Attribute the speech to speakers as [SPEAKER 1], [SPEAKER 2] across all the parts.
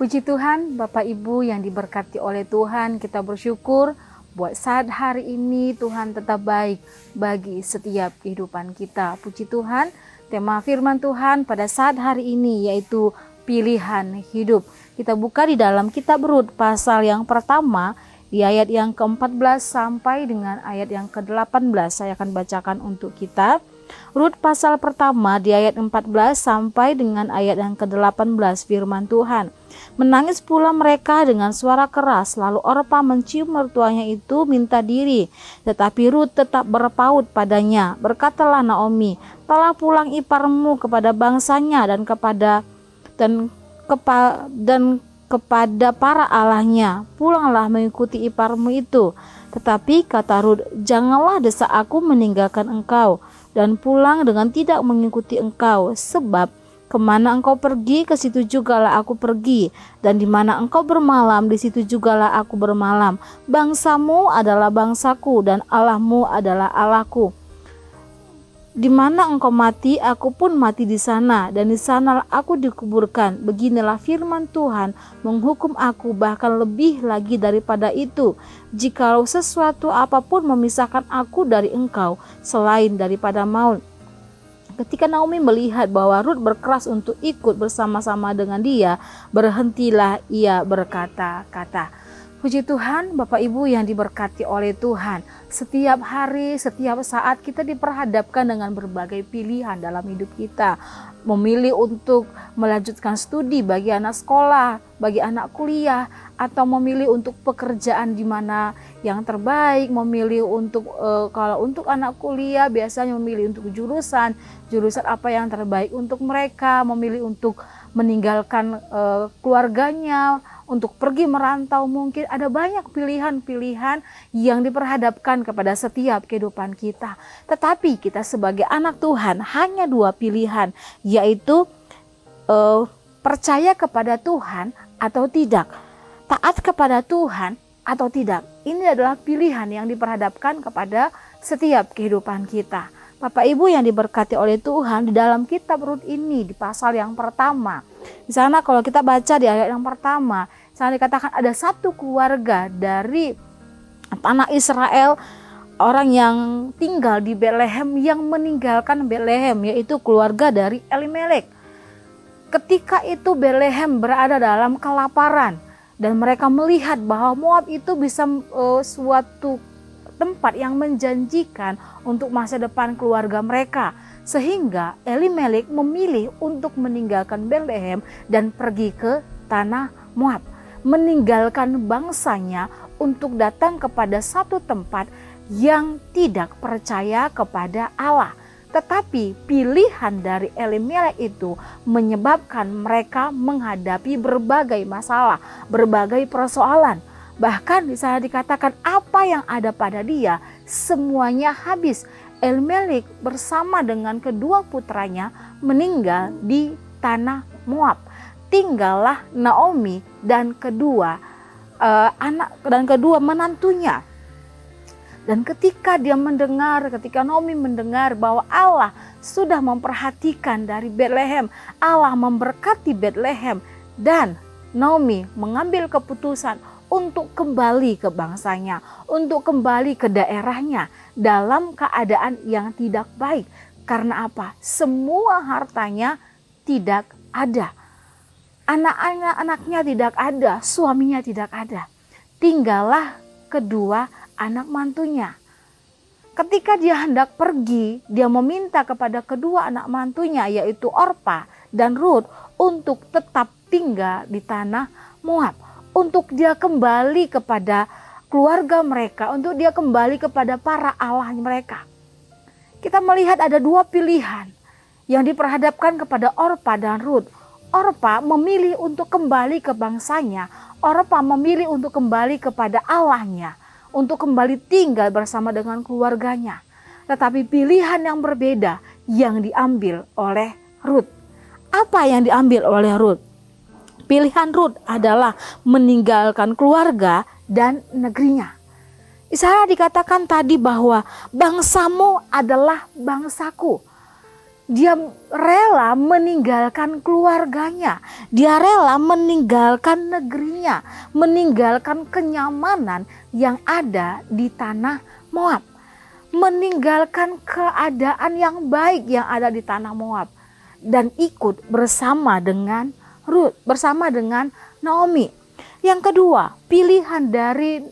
[SPEAKER 1] Puji Tuhan, Bapak Ibu yang diberkati oleh Tuhan, kita bersyukur buat saat hari ini Tuhan tetap baik bagi setiap kehidupan kita. Puji Tuhan, tema firman Tuhan pada saat hari ini yaitu pilihan hidup. Kita buka di dalam kitab Rut pasal yang pertama di ayat yang ke-14 sampai dengan ayat yang ke-18. Saya akan bacakan untuk kita. Rut pasal pertama di ayat 14 sampai dengan ayat yang ke-18, firman Tuhan. Menangis pula mereka dengan suara keras, lalu Orpa mencium mertuanya itu minta diri. Tetapi Rut tetap berpaut padanya. Berkatalah Naomi, telah pulang iparmu kepada bangsanya dan kepada para allahnya. Pulanglah mengikuti iparmu itu. Tetapi kata Rut, janganlah desak aku meninggalkan engkau dan pulang dengan tidak mengikuti engkau, sebab kemana engkau pergi, ke situ jugalah aku pergi, dan di mana engkau bermalam, di situ jugalah aku bermalam. Bangsamu adalah bangsaku, dan Allahmu adalah Allahku. Di mana engkau mati, aku pun mati di sana, dan di sanalah aku dikuburkan. Beginilah firman Tuhan menghukum aku, bahkan lebih lagi daripada itu, jikalau sesuatu apapun memisahkan aku dari engkau, selain daripada maut. Ketika Naomi melihat bahwa Rut berkeras untuk ikut bersama-sama dengan dia, berhentilah ia berkata-kata. Puji Tuhan, Bapak Ibu yang diberkati oleh Tuhan. Setiap hari, setiap saat kita diperhadapkan dengan berbagai pilihan dalam hidup kita. Memilih untuk melanjutkan studi bagi anak sekolah, bagi anak kuliah, atau memilih untuk pekerjaan di mana yang terbaik, memilih untuk kalau untuk anak kuliah biasanya memilih untuk jurusan apa yang terbaik untuk mereka, memilih untuk meninggalkan keluarganya, untuk pergi merantau. Mungkin ada banyak pilihan-pilihan yang diperhadapkan kepada setiap kehidupan kita. Tetapi kita sebagai anak Tuhan hanya dua pilihan, yaitu percaya kepada Tuhan atau tidak, taat kepada Tuhan atau tidak. Ini adalah pilihan yang diperhadapkan kepada setiap kehidupan kita. Bapak Ibu yang diberkati oleh Tuhan, di dalam kitab Rut ini di pasal yang pertama, di sana kalau kita baca di ayat yang pertama, sana dikatakan ada satu keluarga dari tanah Israel, orang yang tinggal di Betlehem yang meninggalkan Betlehem, yaitu keluarga dari Elimelek. Ketika itu Betlehem berada dalam kelaparan dan mereka melihat bahwa Moab itu bisa suatu tempat yang menjanjikan untuk masa depan keluarga mereka, sehingga Elimelek memilih untuk meninggalkan Betlehem dan pergi ke tanah Moab, meninggalkan bangsanya untuk datang kepada satu tempat yang tidak percaya kepada Allah. Tetapi pilihan dari Elimelek itu menyebabkan mereka menghadapi berbagai masalah, berbagai persoalan. Bahkan di sana dikatakan apa yang ada pada dia semuanya habis. Elimelek bersama dengan kedua putranya meninggal di tanah Moab. Tinggallah Naomi dan kedua menantunya. Dan ketika Naomi mendengar bahwa Allah sudah memperhatikan dari Betlehem, Allah memberkati Betlehem, dan Naomi mengambil keputusan untuk kembali ke bangsanya, untuk kembali ke daerahnya dalam keadaan yang tidak baik. Karena apa? Semua hartanya tidak ada. Anak-anaknya tidak ada, suaminya tidak ada. Tinggallah kedua anak mantunya. Ketika dia hendak pergi, dia meminta kepada kedua anak mantunya, yaitu Orpa dan Rut, untuk tetap tinggal di tanah Moab, untuk dia kembali kepada keluarga mereka, untuk dia kembali kepada para allah mereka. Kita melihat ada dua pilihan yang diperhadapkan kepada Orpa dan Rut. Orpa memilih untuk kembali ke bangsanya, Orpa memilih untuk kembali kepada Allahnya, untuk kembali tinggal bersama dengan keluarganya. Tetapi pilihan yang berbeda yang diambil oleh Rut. Apa yang diambil oleh Rut? Pilihan Rut adalah meninggalkan keluarga dan negerinya. Di sana dikatakan tadi bahwa bangsamu adalah bangsaku. Dia rela meninggalkan keluarganya, dia rela meninggalkan negerinya, meninggalkan kenyamanan yang ada di tanah Moab, meninggalkan keadaan yang baik yang ada di tanah Moab, dan ikut bersama dengan Rut, bersama dengan Naomi. Yang kedua, pilihan dari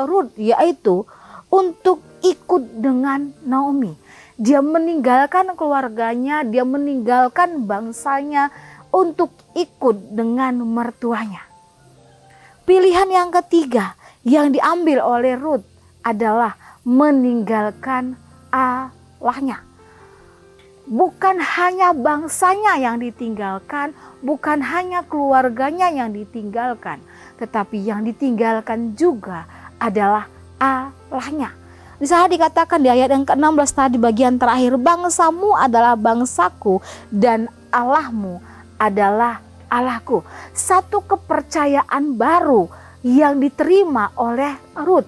[SPEAKER 1] Rut yaitu untuk ikut dengan Naomi. Dia meninggalkan keluarganya, dia meninggalkan bangsanya untuk ikut dengan mertuanya. Pilihan yang ketiga yang diambil oleh Rut adalah meninggalkan Allahnya. Bukan hanya bangsanya yang ditinggalkan, bukan hanya keluarganya yang ditinggalkan, tetapi yang ditinggalkan juga adalah Allahnya. Di sana dikatakan di ayat yang ke-16 tadi bagian terakhir, bangsamu adalah bangsaku dan Allahmu adalah Allahku. Satu kepercayaan baru yang diterima oleh Rut.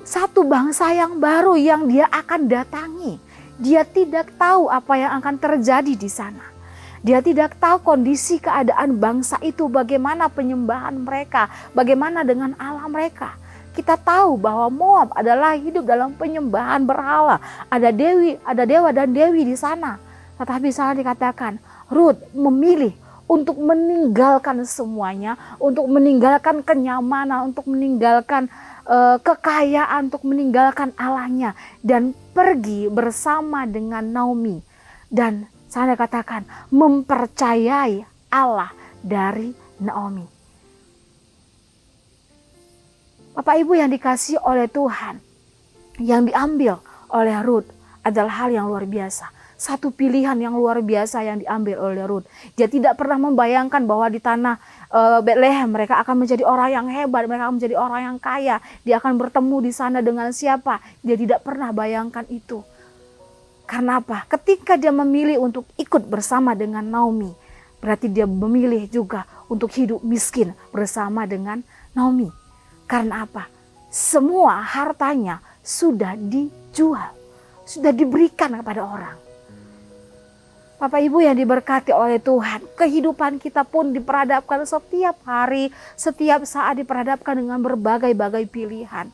[SPEAKER 1] Satu bangsa yang baru yang dia akan datangi. Dia tidak tahu apa yang akan terjadi di sana. Dia tidak tahu kondisi keadaan bangsa itu, bagaimana penyembahan mereka, bagaimana dengan Allah mereka. Kita tahu bahwa Moab adalah hidup dalam penyembahan berhala. Ada dewa dan dewi di sana. Tetapi sana dikatakan Rut memilih untuk meninggalkan semuanya, untuk meninggalkan kenyamanan, untuk meninggalkan kekayaan, untuk meninggalkan Allahnya, dan pergi bersama dengan Naomi. Dan sana dikatakan mempercayai Allah dari Naomi. Bapak Ibu yang dikasihi oleh Tuhan, yang diambil oleh Rut adalah hal yang luar biasa. Satu pilihan yang luar biasa yang diambil oleh Rut. Dia tidak pernah membayangkan bahwa di tanah Betlehem mereka akan menjadi orang yang hebat, mereka akan menjadi orang yang kaya. Dia akan bertemu di sana dengan siapa? Dia tidak pernah bayangkan itu. Karena apa? Ketika dia memilih untuk ikut bersama dengan Naomi, berarti dia memilih juga untuk hidup miskin bersama dengan Naomi. Karena apa? Semua hartanya sudah dijual, sudah diberikan kepada orang. Bapak Ibu yang diberkati oleh Tuhan, kehidupan kita pun diperhadapkan setiap hari, setiap saat diperhadapkan dengan berbagai-bagai pilihan.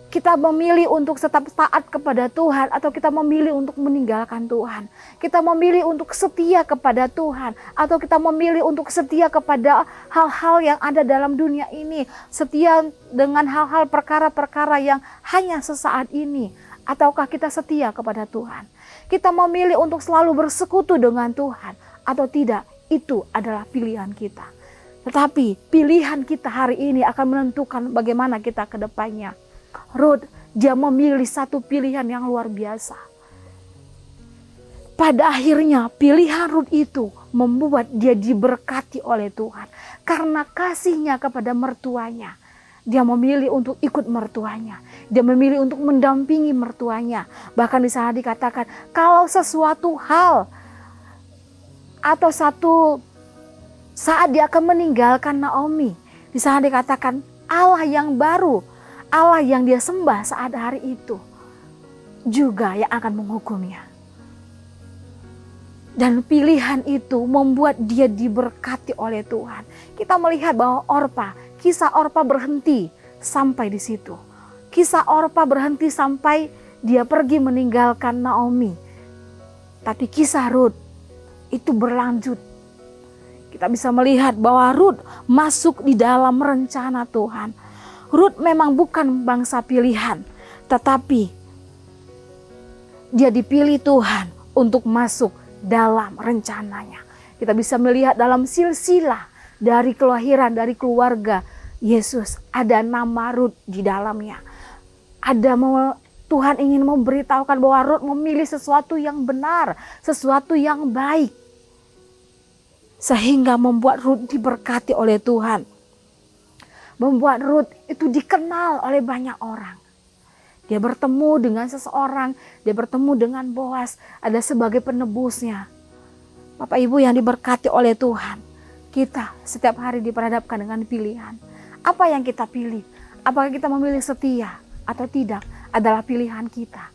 [SPEAKER 1] Kita memilih untuk tetap taat kepada Tuhan atau kita memilih untuk meninggalkan Tuhan. Kita memilih untuk setia kepada Tuhan atau kita memilih untuk setia kepada hal-hal yang ada dalam dunia ini. Setia dengan hal-hal perkara-perkara yang hanya sesaat ini. Ataukah kita setia kepada Tuhan? Kita memilih untuk selalu bersekutu dengan Tuhan atau tidak, itu adalah pilihan kita. Tetapi pilihan kita hari ini akan menentukan bagaimana kita ke depannya. Rut, dia memilih satu pilihan yang luar biasa. Pada akhirnya pilihan Rut itu membuat dia diberkati oleh Tuhan. Karena kasihnya kepada mertuanya, dia memilih untuk ikut mertuanya. Dia memilih untuk mendampingi mertuanya. Bahkan di sana dikatakan kalau sesuatu hal atau satu saat dia akan meninggalkan Naomi, di sana dikatakan Allah yang baru, Allah yang dia sembah saat hari itu juga yang akan menghukumnya. Dan pilihan itu membuat dia diberkati oleh Tuhan. Kita melihat bahwa kisah Orpa berhenti sampai di situ. Kisah Orpa berhenti sampai dia pergi meninggalkan Naomi. Tapi kisah Rut itu berlanjut. Kita bisa melihat bahwa Rut masuk di dalam rencana Tuhan. Rut memang bukan bangsa pilihan, tetapi dia dipilih Tuhan untuk masuk dalam rencananya. Kita bisa melihat dalam silsilah dari kelahiran, dari keluarga Yesus, ada nama Rut di dalamnya. Tuhan ingin memberitahukan bahwa Rut memilih sesuatu yang benar, sesuatu yang baik. Sehingga membuat Rut diberkati oleh Tuhan. Membuat Rut itu dikenal oleh banyak orang. Dia bertemu dengan seseorang, dia bertemu dengan Boas, ada sebagai penebusnya. Bapak Ibu yang diberkati oleh Tuhan, kita setiap hari diperhadapkan dengan pilihan. Apa yang kita pilih? Apakah kita memilih setia atau tidak adalah pilihan kita.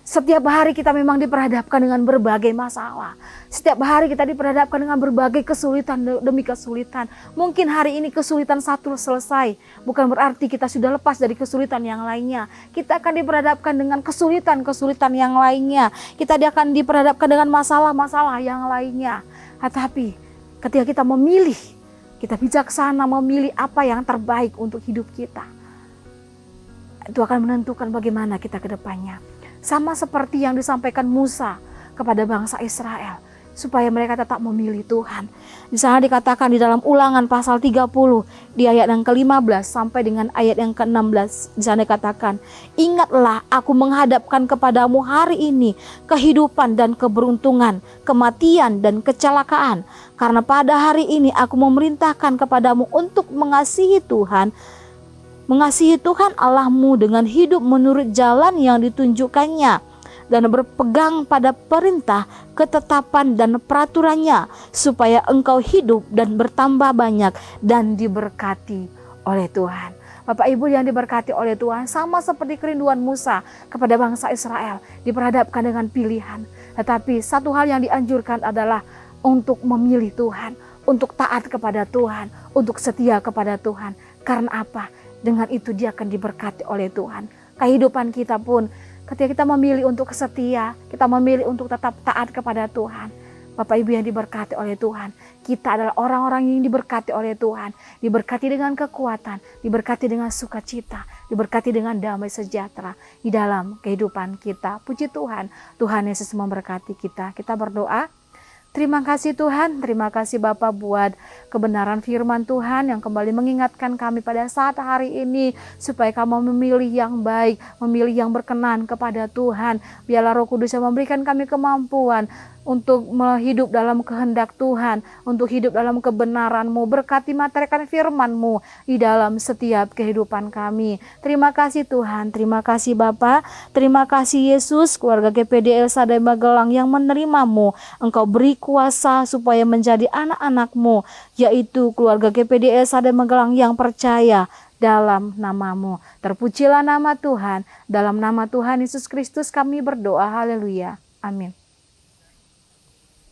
[SPEAKER 1] Setiap hari kita memang diperhadapkan dengan berbagai masalah. Setiap hari kita diperhadapkan dengan berbagai kesulitan demi kesulitan. Mungkin hari ini kesulitan satu selesai, bukan berarti kita sudah lepas dari kesulitan yang lainnya. Kita akan diperhadapkan dengan kesulitan-kesulitan yang lainnya. Kita akan diperhadapkan dengan masalah-masalah yang lainnya. Tetapi ketika kita memilih, kita bijaksana memilih apa yang terbaik untuk hidup kita, itu akan menentukan bagaimana kita ke depannya. Sama seperti yang disampaikan Musa kepada bangsa Israel, supaya mereka tetap memilih Tuhan. Di sana dikatakan di dalam Ulangan pasal 30 di ayat yang ke-15 sampai dengan ayat yang ke-16. Di sana dikatakan, ingatlah aku menghadapkan kepadamu hari ini kehidupan dan keberuntungan, kematian dan kecelakaan. Karena pada hari ini aku memerintahkan kepadamu untuk mengasihi Tuhan Allahmu dengan hidup menurut jalan yang ditunjukkannya, dan berpegang pada perintah, ketetapan dan peraturannya, supaya engkau hidup dan bertambah banyak dan diberkati oleh Tuhan. Bapak Ibu yang diberkati oleh Tuhan, sama seperti kerinduan Musa kepada bangsa Israel, diperhadapkan dengan pilihan. Tetapi satu hal yang dianjurkan adalah untuk memilih Tuhan, untuk taat kepada Tuhan, untuk setia kepada Tuhan. Karena apa? Dengan itu dia akan diberkati oleh Tuhan. Kehidupan kita pun ketika kita memilih untuk setia, kita memilih untuk tetap taat kepada Tuhan. Bapak Ibu yang diberkati oleh Tuhan, kita adalah orang-orang yang diberkati oleh Tuhan. Diberkati dengan kekuatan, diberkati dengan sukacita, diberkati dengan damai sejahtera di dalam kehidupan kita. Puji Tuhan, Tuhan Yesus memberkati kita. Kita berdoa. Terima kasih Tuhan, terima kasih Bapa buat kebenaran firman Tuhan yang kembali mengingatkan kami pada saat hari ini, supaya kami memilih yang baik, memilih yang berkenan kepada Tuhan. Biarlah Roh Kudus yang memberikan kami kemampuan untuk hidup dalam kehendak Tuhan, untuk hidup dalam kebenaran-Mu. Berkati materikan firman-Mu di dalam setiap kehidupan kami. Terima kasih Tuhan, terima kasih Bapa, terima kasih Yesus, keluarga GPD El Shaddai Magelang yang menerimamu. Engkau beri kuasa supaya menjadi anak-anak-Mu, yaitu keluarga GPD El Shaddai Magelang yang percaya dalam nama-Mu. Terpujilah nama Tuhan, dalam nama Tuhan Yesus Kristus kami berdoa, haleluya, amin.